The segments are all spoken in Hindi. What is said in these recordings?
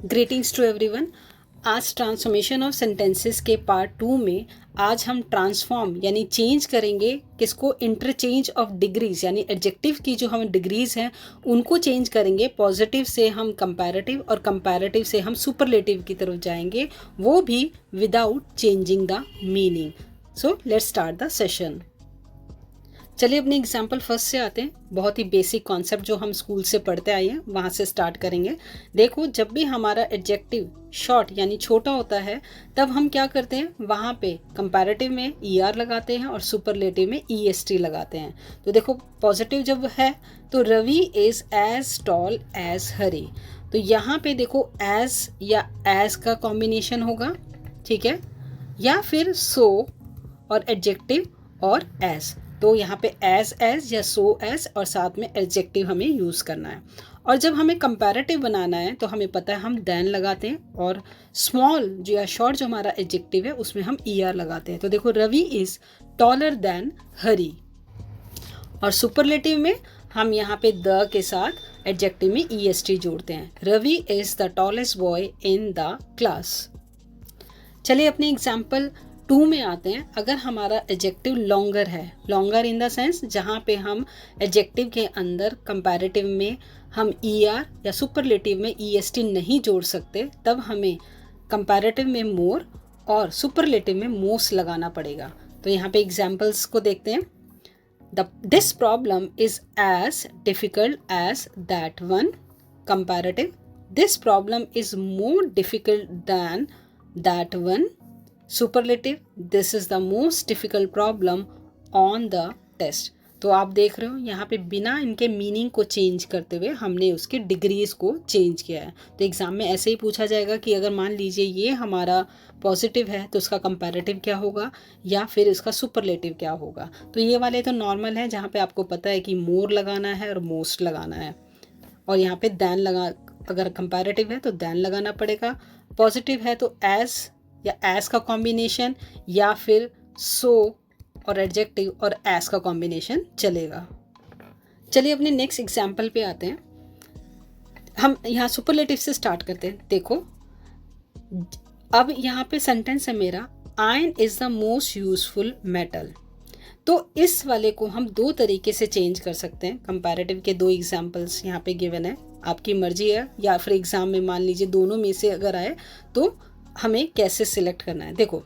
Greetings to everyone. आज ट्रांसफॉर्मेशन ऑफ सेंटेंसेस के पार्ट 2 में आज हम ट्रांसफॉर्म यानी चेंज करेंगे किसको, इंटरचेंज ऑफ डिग्रीज यानी एडजेक्टिव की जो हम डिग्रीज हैं उनको चेंज करेंगे। पॉजिटिव से हम कंपैरेटिव और कंपैरेटिव से हम सुपरलेटिव की तरफ जाएंगे, वो भी without changing the meaning. So let's start the session. चलिए अपने एग्जाम्पल फर्स्ट से आते हैं। बहुत ही बेसिक कॉन्सेप्ट जो हम स्कूल से पढ़ते आए हैं वहाँ से स्टार्ट करेंगे। देखो, जब भी हमारा एडजेक्टिव शॉर्ट यानी छोटा होता है तब हम क्या करते हैं, वहाँ पे कंपैरेटिव में ER लगाते हैं और सुपरलेटिव में EST लगाते हैं। तो देखो, पॉजिटिव जब है तो Ravi is as tall as Hari, तो यहाँ पे देखो एज या एज का कॉम्बिनेशन होगा, ठीक है, या फिर सो और एडजेक्टिव और एज। तो यहाँ पे एज या सो एज और साथ में एडजेक्टिव हमें यूज़ करना है। और जब हमें कंपैरेटिव बनाना है तो हमें पता है हम देन लगाते हैं, और स्मॉल जो या शॉर्ट जो हमारा एडजेक्टिव है उसमें हम ER लगाते हैं। तो देखो, रवि इज़ टॉलर देन हरी। और सुपरलेटिव में हम यहाँ पे द के साथ एडजेक्टिव में EST जोड़ते हैं। Ravi is the tallest boy in the class. चलिए अपने एग्जाम्पल 2 में आते हैं। अगर हमारा एडजेक्टिव लॉन्गर है, लॉन्गर इन द सेंस जहाँ पे हम एडजेक्टिव के अंदर कंपैरेटिव में हम ER या सुपरलेटिव में EST नहीं जोड़ सकते, तब हमें कंपैरेटिव में मोर और सुपरलेटिव में मोस्ट लगाना पड़ेगा। तो यहाँ पे एग्जाम्पल्स को देखते हैं। This problem is as difficult as that one. Comparative, this problem is more difficult than that one. Superlative, this is the most difficult problem on the test. तो आप देख रहे हो यहाँ पे बिना इनके मीनिंग को चेंज करते हुए हमने उसके डिग्रीज को चेंज किया है। तो एग्ज़ाम में ऐसे ही पूछा जाएगा कि अगर मान लीजिए ये हमारा पॉजिटिव है तो उसका कंपैरेटिव क्या होगा या फिर इसका सुपरलेटिव क्या होगा। तो ये वाले तो नॉर्मल है जहाँ पे आपको पता है कि मोर लगाना है और मोस्ट लगाना है, और यहाँ पे दैन लगा, अगर कंपैरेटिव है तो दैन लगाना पड़ेगा, पॉजिटिव है तो एज या एस का कॉम्बिनेशन या फिर सो और एडजेक्टिव और एस का कॉम्बिनेशन चलेगा। चलिए अपने नेक्स्ट एग्जाम्पल पे आते हैं। हम यहाँ सुपरलेटिव से स्टार्ट करते हैं। देखो, अब यहाँ पे सेंटेंस है मेरा, iron is the most useful metal. तो इस वाले को हम 2 तरीके से चेंज कर सकते हैं। कंपैरेटिव के 2 एग्जाम्पल्स यहाँ पे गिवन है, आपकी मर्जी है, या फिर एग्जाम में मान लीजिए दोनों में से अगर आए तो हमें कैसे सिलेक्ट करना है। देखो,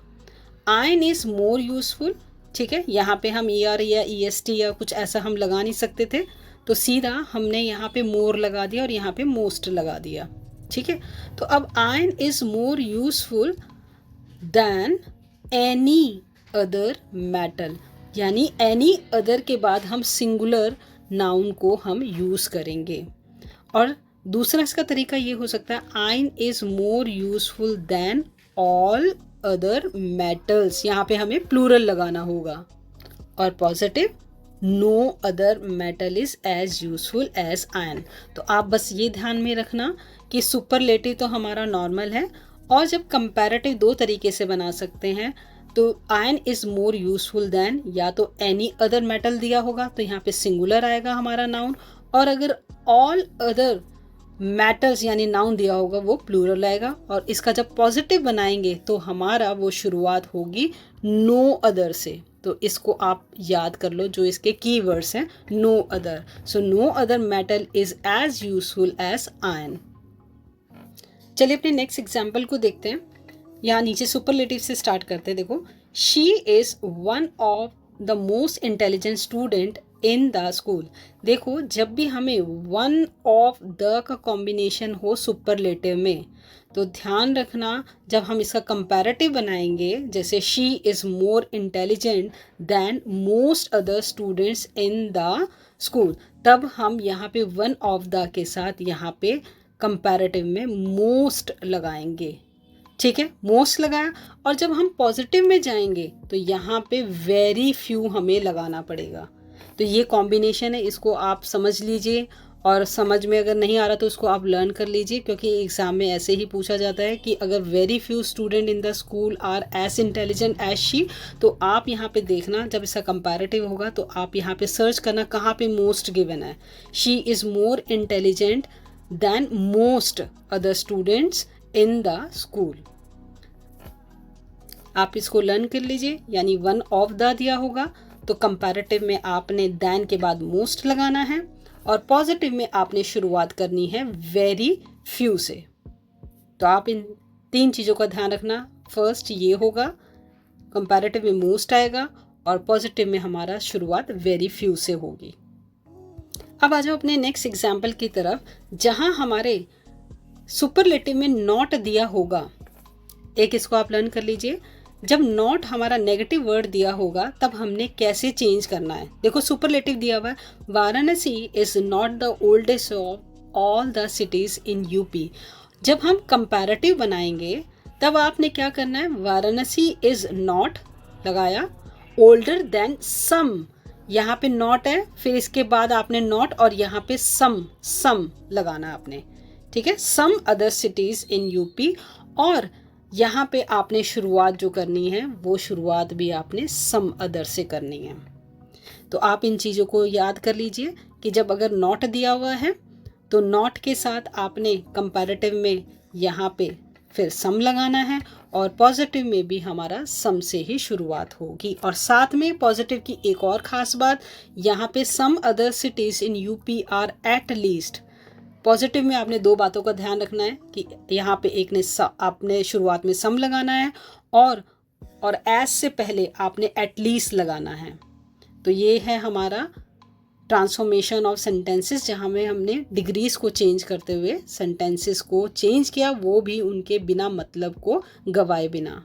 आयन इज़ मोर यूजफुल, ठीक है, यहाँ पे हम ER या EST या कुछ ऐसा हम लगा नहीं सकते थे, तो सीधा हमने यहाँ पे मोर लगा दिया और यहाँ पे मोस्ट लगा दिया, ठीक है। तो अब ion is more useful than any other metal, यानी एनी अदर के बाद हम सिंगुलर नाउन को हम यूज़ करेंगे। और दूसरा इसका तरीका ये हो सकता है, iron is more useful than all other metals, यहाँ पे हमें प्लूरल लगाना होगा। और positive, no other metal is as useful as iron. तो आप बस ये ध्यान में रखना कि सुपरलेटिव तो हमारा नॉर्मल है, और जब कंपैरेटिव 2 तरीके से बना सकते हैं, तो iron is more useful than या तो एनी अदर मेटल दिया होगा तो यहाँ पे सिंगुलर आएगा हमारा नाउन, और अगर ऑल अदर मेटल्स यानी नाउन दिया होगा वो प्लूरल आएगा। और इसका जब पॉजिटिव बनाएंगे तो हमारा वो शुरुआत होगी नो अदर से। तो इसको आप याद कर लो, जो इसके कीवर्ड्स हैं, no other. So no other metal is as useful as iron. चलिए अपने नेक्स्ट एग्जाम्पल को देखते हैं। यहाँ नीचे सुपरलेटिव से स्टार्ट करते हैं। देखो, she is one of the most intelligent student in the school. देखो, जब भी हमें वन ऑफ द का कॉम्बिनेशन हो सुपरलेटिव में, तो ध्यान रखना जब हम इसका कंपैरेटिव बनाएंगे, जैसे she is more intelligent than most other students in the school, तब हम यहाँ पे वन ऑफ द के साथ यहाँ पे कंपैरेटिव में मोस्ट लगाएंगे, ठीक है, मोस्ट लगाया। और जब हम पॉजिटिव में जाएंगे तो यहाँ पे वेरी फ्यू हमें लगाना पड़ेगा। तो ये कॉम्बिनेशन है, इसको आप समझ लीजिए, और समझ में अगर नहीं आ रहा तो उसको आप लर्न कर लीजिए, क्योंकि एग्ज़ाम में ऐसे ही पूछा जाता है कि अगर very few student in the school are as intelligent as she, तो आप यहाँ पे देखना जब इसका कंपैरेटिव होगा तो आप यहाँ पे सर्च करना कहाँ पे मोस्ट गिवन है। She is more intelligent than most other students in the school। आप इसको लर्न कर लीजिए, यानी वन ऑफ द दिया होगा तो कंपैरेटिव में आपने दैन के बाद मोस्ट लगाना है, और पॉजिटिव में आपने शुरुआत करनी है वेरी फ्यू से। तो आप इन 3 चीज़ों का ध्यान रखना। फर्स्ट ये होगा, कंपैरेटिव में मोस्ट आएगा और पॉजिटिव में हमारा शुरुआत वेरी फ्यू से होगी। अब आ जाओ अपने नेक्स्ट एग्जाम्पल की तरफ, जहां हमारे सुपरलेटिव में नॉट दिया होगा। एक इसको आप लर्न कर लीजिए। जब नॉट हमारा नेगेटिव वर्ड दिया होगा तब हमने कैसे चेंज करना है। देखो सुपरलेटिव दिया हुआ है, Varanasi is not the oldest of all the cities in UP. जब हम कंपैरेटिव बनाएंगे तब आपने क्या करना है, वाराणसी इज नॉट लगाया, ओल्डर देन सम, यहाँ पे नॉट है, फिर इसके बाद आपने नॉट और यहाँ पे सम लगाना आपने, ठीक है, some other cities in UP. और यहाँ पे आपने शुरुआत जो करनी है वो शुरुआत भी आपने सम अदर से करनी है। तो आप इन चीज़ों को याद कर लीजिए कि जब अगर नॉट दिया हुआ है तो नॉट के साथ आपने कंपैरेटिव में यहाँ पे फिर सम लगाना है, और पॉजिटिव में भी हमारा सम से ही शुरुआत होगी। और साथ में पॉजिटिव की एक और ख़ास बात, यहाँ पे some other cities in UP are at least. Positive में आपने 2 बातों का ध्यान रखना है कि यहाँ पे एक ने आपने शुरुआत में सम लगाना है, और एज से पहले आपने एटलीस्ट लगाना है। तो ये है हमारा ट्रांसफॉर्मेशन ऑफ सेंटेंसेस, जहाँ में हमने डिग्रीज को चेंज करते हुए सेंटेंसेस को चेंज किया, वो भी उनके बिना मतलब को गवाए बिना।